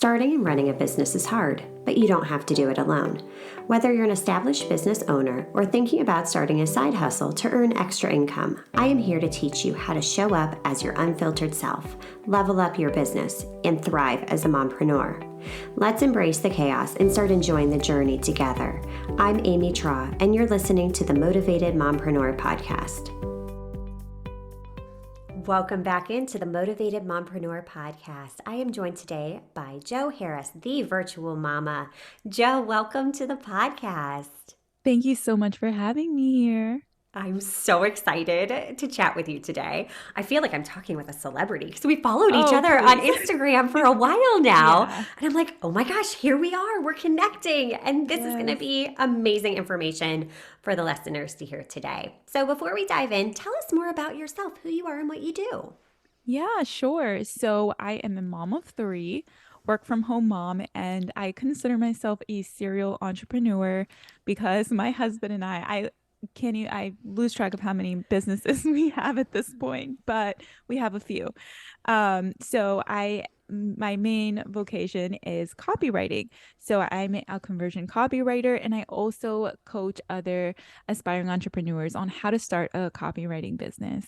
Starting and running a business is hard, but you don't have to do it alone. Whether you're an established business owner or thinking about starting a side hustle to earn extra income, I am here to teach you how to show up as your unfiltered self, level up your business, and thrive as a mompreneur. Let's embrace the chaos and start enjoying the journey together. I'm Amy Traw, and you're listening to the Motivated Mompreneur Podcast. Welcome back into the Motivated Mompreneur Podcast. I am joined today by Jo Harris, the virtual mama. Jo, welcome to the podcast. Thank you so much for having me here. I'm so excited to chat with you today. I feel like I'm talking with a celebrity because we followed each other on Instagram for a while now. Yeah. And I'm like, oh my gosh, here we are. We're connecting. And this is going to be amazing information for the listeners to hear today. So before we dive in, tell us more about yourself, who you are and what you do. Yeah, sure. So I am a mom of three, work from home mom, and I consider myself a serial entrepreneur because my husband and I lose track of how many businesses we have at this point, but we have a few. My main vocation is copywriting. So I'm a conversion copywriter, and I also coach other aspiring entrepreneurs on how to start a copywriting business.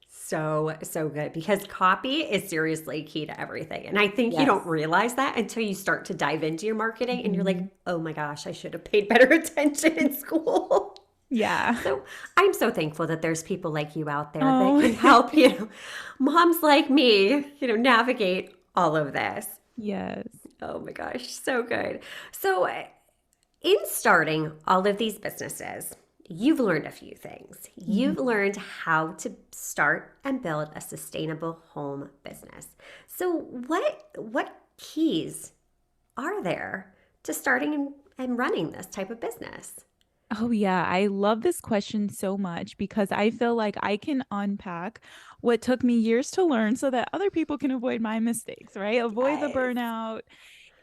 So good, because copy is seriously key to everything. And I think you don't realize that until you start to dive into your marketing and you're like, oh my gosh, I should have paid better attention in school. Yeah. So I'm so thankful that there's people like you out there that can help, moms like me, navigate all of this. Yes. Oh my gosh, so good. So in starting all of these businesses, you've learned a few things. You've learned how to start and build a sustainable home business. So what keys are there to starting and running this type of business? Oh, yeah. I love this question so much because I feel like I can unpack what took me years to learn so that other people can avoid my mistakes, right? Avoid the burnout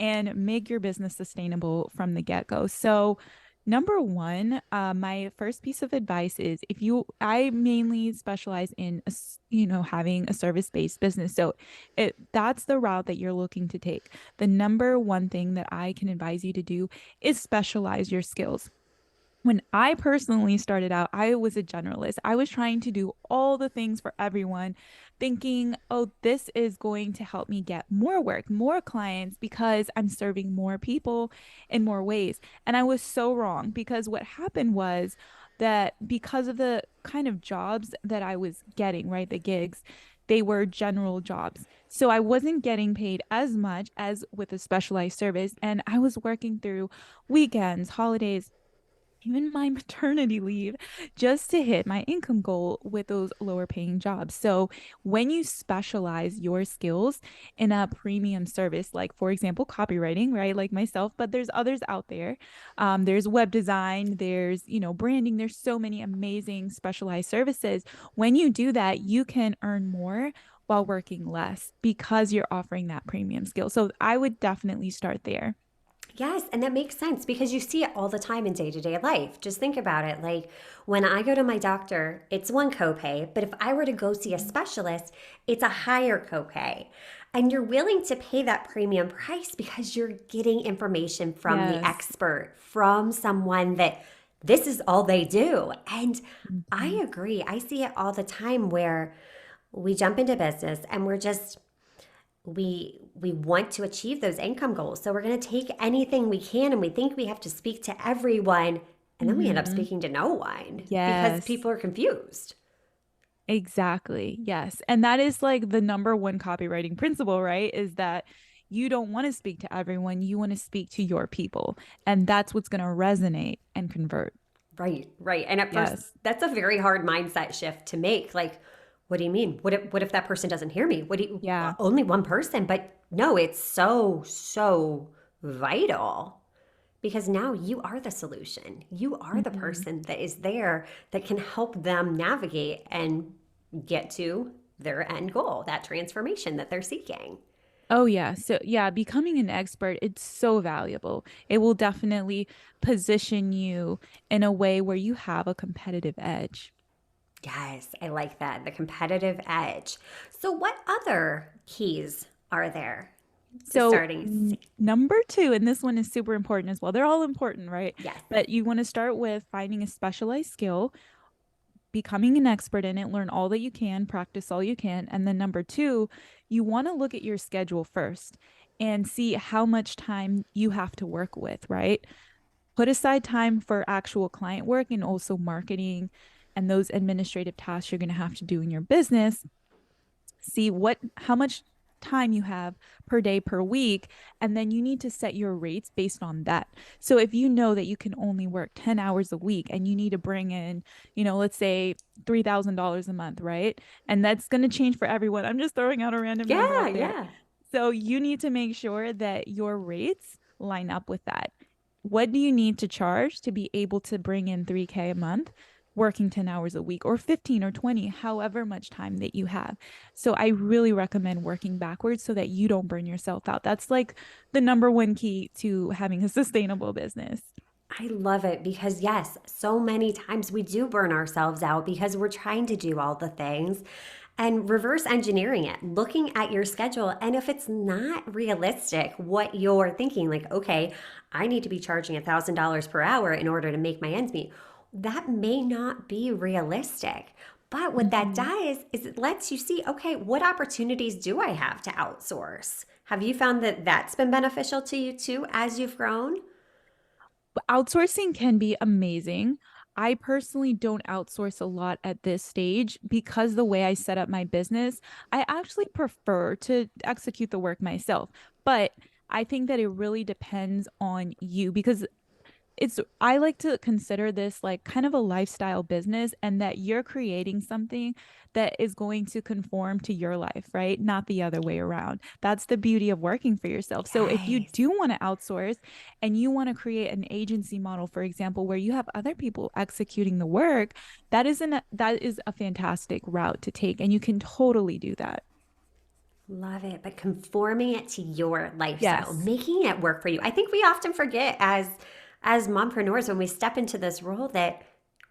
and make your business sustainable from the get-go. So, number one, my first piece of advice is I mainly specialize in, having a service-based business. So that's the route that you're looking to take. The number one thing that I can advise you to do is specialize your skills. When I personally started out, I was a generalist. I was trying to do all the things for everyone, thinking, oh, this is going to help me get more work, more clients, because I'm serving more people in more ways. And I was so wrong, because what happened was that because of the kind of jobs that I was getting, right, the gigs, they were general jobs. So I wasn't getting paid as much as with a specialized service. And I was working through weekends, holidays, even my maternity leave, just to hit my income goal with those lower paying jobs. So when you specialize your skills in a premium service, like for example, copywriting, right? Like myself, but there's others out there. There's web design, there's, branding. There's so many amazing specialized services. When you do that, you can earn more while working less because you're offering that premium skill. So I would definitely start there. Yes, and that makes sense because you see it all the time in day-to-day life. Just think about it. Like when I go to my doctor, it's one copay, but if I were to go see a specialist, it's a higher copay. And you're willing to pay that premium price because you're getting information from the expert, from someone that this is all they do. And I agree. I see it all the time where we jump into business and we want to achieve those income goals. So we're going to take anything we can and we think we have to speak to everyone. And then we end up speaking to no one because people are confused. Exactly. Yes. And that is like the number one copywriting principle, right? Is that you don't want to speak to everyone. You want to speak to your people. And that's what's going to resonate and convert. Right. And at first, that's a very hard mindset shift to make. Like, what do you mean? What if that person doesn't hear me? Only one person, but no, it's so vital because now you are the solution. You are the person that is there that can help them navigate and get to their end goal, that transformation that they're seeking. Oh, yeah. So, yeah, becoming an expert, it's so valuable. It will definitely position you in a way where you have a competitive edge. Yes, I like that. The competitive edge. So what other keys are there So, Starting. number two, and this one is super important as well. They're all important, right? Yes. But you want to start with finding a specialized skill, becoming an expert in it, learn all that you can, practice all you can. And then number two, you want to look at your schedule first and see how much time you have to work with, right? Put aside time for actual client work and also marketing and those administrative tasks you're going to have to do in your business. See what how much time you have per day per week, and then you need to set your rates based on that. So if you know that you can only work 10 hours a week and you need to bring in, let's say $3,000 a month, right? And that's going to change for everyone. I'm just throwing out a random number Yeah, out there. yeah. So you need to make sure that your rates line up with that. What do you need to charge to be able to bring in 3K a month, working 10 hours a week or 15 or 20, however much time that you have? So I really recommend working backwards so that you don't burn yourself out. That's like the number one key to having a sustainable business. I love it because, yes, so many times we do burn ourselves out because we're trying to do all the things and reverse engineering it, looking at your schedule. And if it's not realistic, what you're thinking, like, okay, I need to be charging $1,000 per hour in order to make my ends meet, that may not be realistic. But what that Mhm. does is it lets you see, okay, what opportunities do I have to outsource? Have you found that that's been beneficial to you too as you've grown? Outsourcing can be amazing. I personally don't outsource a lot at this stage because the way I set up my business, I actually prefer to execute the work myself. But I think that it really depends on you because I like to consider this like kind of a lifestyle business and that you're creating something that is going to conform to your life, right? Not the other way around. That's the beauty of working for yourself. So if you Yes. do want to outsource and you want to create an agency model, for example, where you have other people executing the work, that is a fantastic route to take and you can totally do that. Love it, but conforming it to your lifestyle, Yes. making it work for you. I think we often forget as mompreneurs when we step into this role that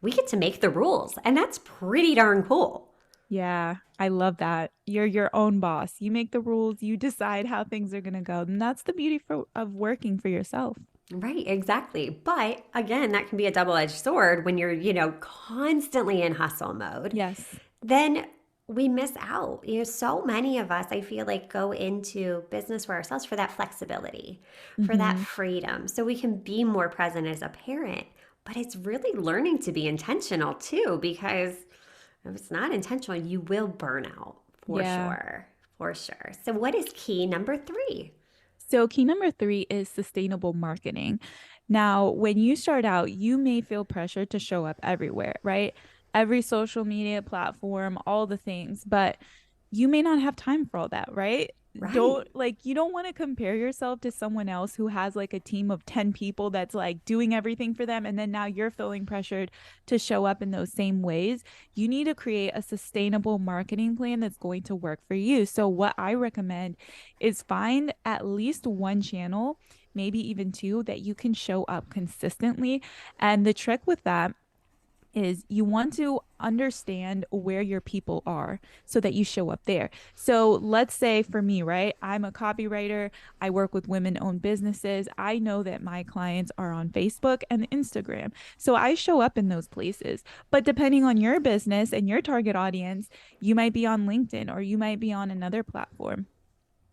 we get to make the rules, and that's pretty darn cool. Yeah, I love that. You're your own boss. You make the rules, you decide how things are going to go. And that's the beauty of working for yourself. Right, exactly. But again, that can be a double-edged sword when you're constantly in hustle mode. Yes. Then we miss out. So many of us, I feel like, go into business for ourselves for that flexibility, for that Hmm. freedom, so we can be more present as a parent. But it's really learning to be intentional too, because if it's not intentional, you will burn out for Yeah. sure. For sure. So, what is key number three? So, key number three is sustainable marketing. Now, when you start out, you may feel pressure to show up everywhere, right? Every social media platform, all the things, but you may not have time for all that, right? Right. Don't like you don't want to compare yourself to someone else who has like a team of 10 people that's like doing everything for them and then now you're feeling pressured to show up in those same ways. You need to create a sustainable marketing plan that's going to work for you. So what I recommend is find at least one channel, maybe even two that you can show up consistently. And the trick with that is you want to understand where your people are so that you show up there. So let's say for me, right? I'm a copywriter. I work with women-owned businesses. I know that my clients are on Facebook and Instagram. So I show up in those places. But depending on your business and your target audience, you might be on LinkedIn or you might be on another platform.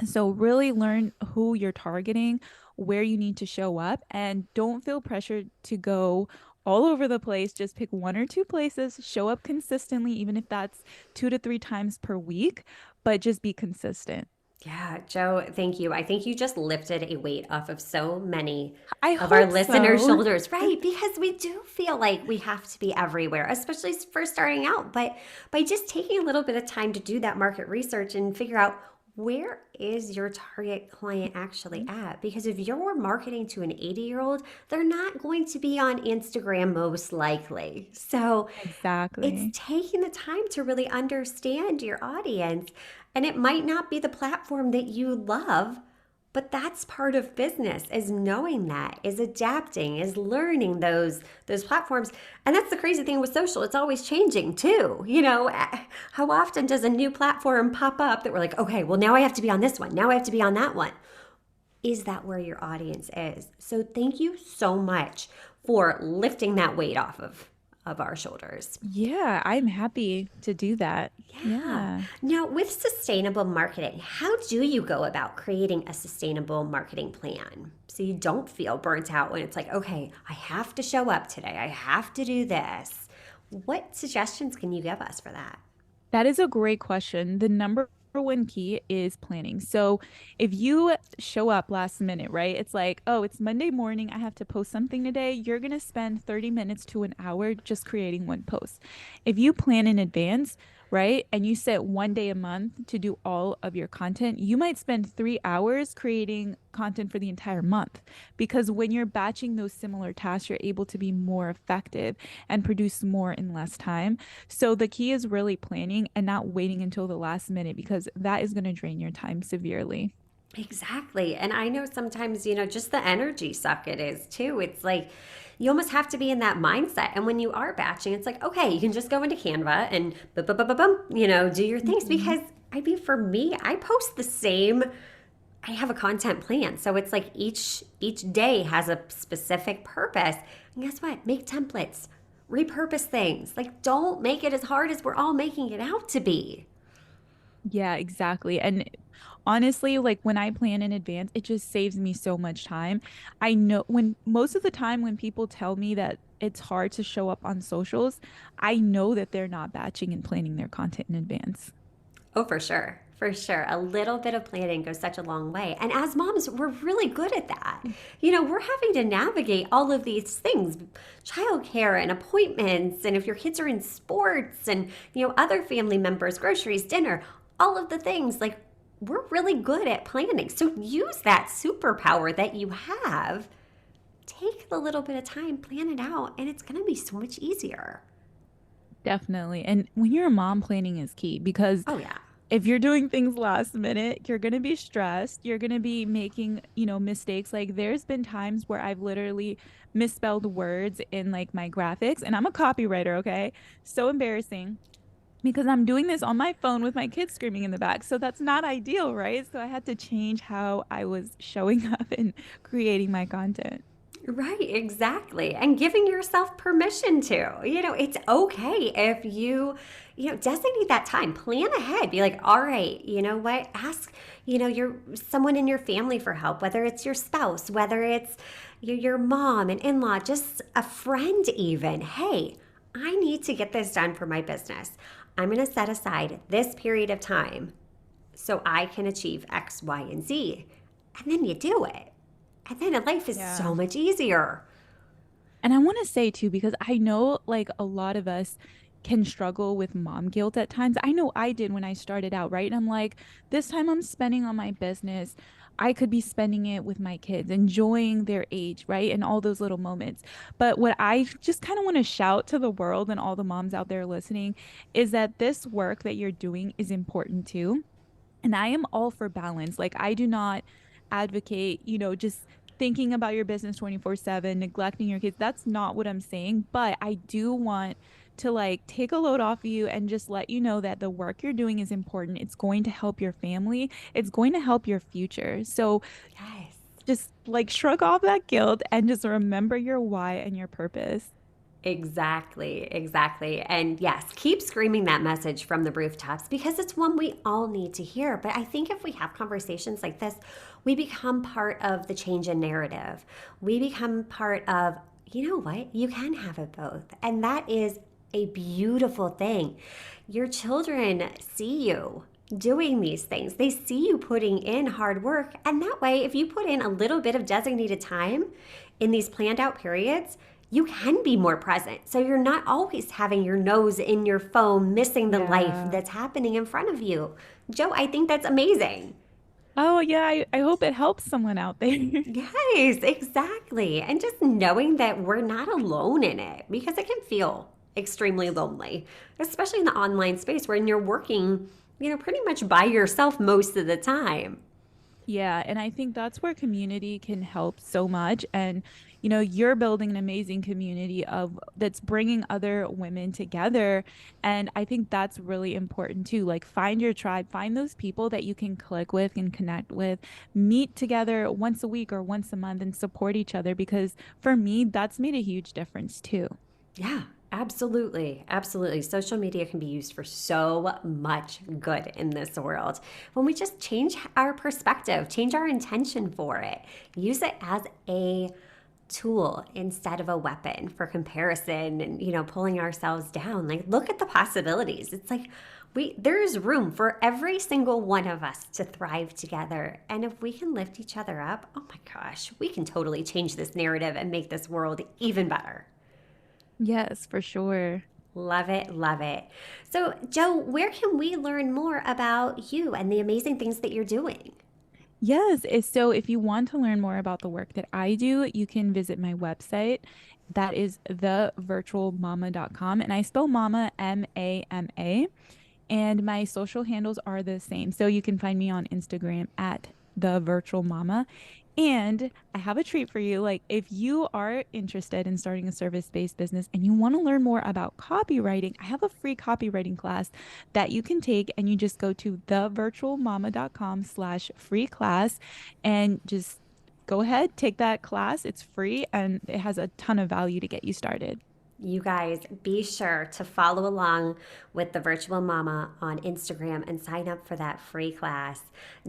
So, really learn who you're targeting, where you need to show up, and don't feel pressured to go all over the place. Just pick one or two places, show up consistently, even if that's 2 to 3 times per week, but just be consistent. Yeah, Joe, thank you. I think you just lifted a weight off of so many I of our hope listeners' so. shoulders, right? Because we do feel like we have to be everywhere, especially for starting out. But by just taking a little bit of time to do that market research and figure out where is your target client actually at? Because if you're marketing to an 80-year-old, they're not going to be on Instagram most likely. So it's Exactly. taking the time to really understand your audience. And it might not be the platform that you love, but that's part of business is knowing that, is adapting, is learning those platforms. And that's the crazy thing with social. It's always changing too. How often does a new platform pop up that we're like, okay, well now I have to be on this one. Now I have to be on that one. is that where your audience is? So thank you so much for lifting that weight off of our shoulders. Yeah, I'm happy to do that. Yeah. Yeah. Now, with sustainable marketing, how do you go about creating a sustainable marketing plan so you don't feel burnt out when it's like, okay, I have to show up today, I have to do this? What suggestions can you give us for that? That is a great question. The number one key is planning. So if you show up last minute, right? It's like, oh, it's Monday morning. I have to post something today. You're going to spend 30 minutes to an hour just creating one post. If you plan in advance, right? And you set one day a month to do all of your content, you might spend 3 hours creating content for the entire month. Because when you're batching those similar tasks, you're able to be more effective and produce more in less time. So the key is really planning and not waiting until the last minute because that is going to drain your time severely. Exactly. And I know sometimes, just the energy suck it is too. It's like you almost have to be in that mindset. And when you are batching, it's like, okay, you can just go into Canva and boom, boom, boom, boom, boom, do your things. Mhm. Because I mean, for me, I post the same. I have a content plan. So it's like each day has a specific purpose. And guess what? Make templates, repurpose things. Like don't make it as hard as we're all making it out to be. Yeah, exactly. And honestly, like when I plan in advance, it just saves me so much time. I know when most of the time when people tell me that it's hard to show up on socials, I know that they're not batching and planning their content in advance. Oh, for sure. For sure. A little bit of planning goes such a long way. And as moms, we're really good at that. We're having to navigate all of these things, childcare and appointments, and if your kids are in sports and, other family members, groceries, dinner, all of the things. Like, we're really good at planning. So use that superpower that you have. Take the little bit of time, plan it out, and it's going to be so much easier. Definitely. And when you're a mom, planning is key because Oh, yeah. if you're doing things last minute, you're going to be stressed. You're going to be making, mistakes. Like there's been times where I've literally misspelled words in like my graphics and I'm a copywriter, okay? So embarrassing because I'm doing this on my phone with my kids screaming in the back. So that's not ideal, right? So I had to change how I was showing up and creating my content. Right, exactly. And giving yourself permission to. It's okay if designate that time. Plan ahead. Be like, all right, you know what? Ask, your someone in your family for help, whether it's your spouse, whether it's your mom, an in-law, just a friend even. Hey, I need to get this done for my business. I'm going to set aside this period of time so I can achieve X, Y, and Z. And then you do it. And then life is Yeah. so much easier. And I want to say too, because I know like a lot of us can struggle with mom guilt at times. I know I did when I started out, right? And I'm like, this time I'm spending on my business. I could be spending it with my kids, enjoying their age, right? And all those little moments. But what I just kind of want to shout to the world and all the moms out there listening is that this work that you're doing is important too. And I am all for balance. Like, I do not advocate, just thinking about your business 24/7, neglecting your kids. That's not what I'm saying. But I do want to like take a load off of you and just let you know that the work you're doing is important. It's going to help your family, it's going to help your future. So Yes. just like shrug off that guilt and just remember your why and your purpose. Exactly, exactly. And yes, keep screaming that message from the rooftops because it's one we all need to hear. But I think if we have conversations like this, we become part of the change in narrative. We become part of, you know what, you can have it both. And that is a beautiful thing. Your children see you doing these things, they see you putting in hard work. And that way, if you put in a little bit of designated time in these planned out periods, you can be more present. So you're not always having your nose in your phone, missing the life Yeah. that's happening in front of you. Joe, I think that's amazing. Oh, yeah. I hope it helps someone out there. Yes, exactly. And just knowing that we're not alone in it because it can feel extremely lonely, especially in the online space when you're working, pretty much by yourself most of the time. Yeah, and I think that's where community can help so much. And, you're building an amazing community of that's bringing other women together. And I think that's really important too. Like, find your tribe, find those people that you can click with and connect with, meet together once a week or once a month and support each other. Because for me, that's made a huge difference too. Yeah, absolutely. Absolutely. Social media can be used for so much good in this world. When we just change our perspective, change our intention for it, use it as a tool instead of a weapon for comparison and pulling ourselves down. Like, look at the possibilities. It's like there's room for every single one of us to thrive together. And if we can lift each other up, oh my gosh, we can totally change this narrative and make this world even better. Yes, for sure. Love it, love it. So, Joe, where can we learn more about you and the amazing things that you're doing? Yes. So if you want to learn more about the work that I do, you can visit my website. That is thevirtualmama.com. And I spell mama MAMA. And my social handles are the same. So you can find me on Instagram at the virtual mama. And I have a treat for you. Like, if you are interested in starting a service-based business and you want to learn more about copywriting, I have a free copywriting class that you can take, and you just go to thevirtualmama.com/free class and just go ahead, take that class. It's free and it has a ton of value to get you started. You guys, be sure to follow along with the Virtual Mama on Instagram and sign up for that free class.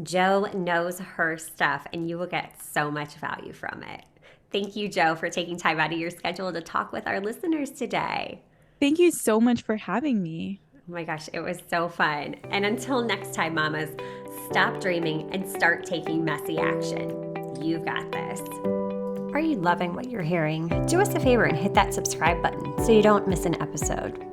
Joe knows her stuff, and you will get so much value from it. Thank you, Joe, for taking time out of your schedule to talk with our listeners today. Thank you so much for having me. Oh my gosh, it was so fun. And until next time, mamas, stop dreaming and start taking messy action. You've got this. Are you loving what you're hearing? Do us a favor and hit that subscribe button so you don't miss an episode.